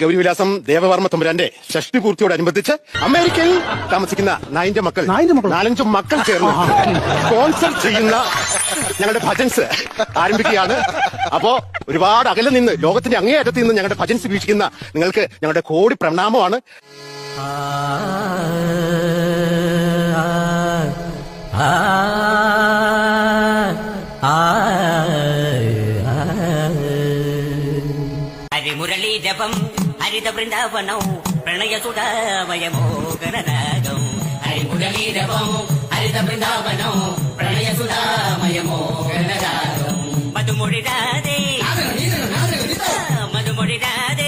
ഗൗരിവിലാസം ദേവവർമ്മ തമ്പുരാന്റെ ഷഷ്ടി പൂർത്തിയോടനുബന്ധിച്ച് അമേരിക്കയിൽ താമസിക്കുന്ന നായിന്റെ മക്കൾ 4-5 മക്കൾ ചേർന്ന് സ്പോൺസർ ചെയ്യുന്ന ഞങ്ങളുടെ ഭജൻസ് ആരംഭിക്കുകയാണ്. അപ്പോ ഒരുപാട് അകലെ നിന്ന് ലോകത്തിന്റെ അങ്ങേയറ്റത്ത് നിന്ന് ഞങ്ങളുടെ ഭജൻസ് വീക്ഷിക്കുന്ന നിങ്ങൾക്ക് ഞങ്ങളുടെ കോടി പ്രണാമമാണ്. ഹരിമുരളി ജപം ഹരിത വൃന്ദാവനം പ്രണയ സുധാമയമോകനരാഗം. ഹരിമുരളി ജപം ഹരിത വൃന്ദാവനം പ്രണയ സുധാമയമോകനരാഗം. മധുമൊഴി രാധേ മധുമൊഴി രാധേ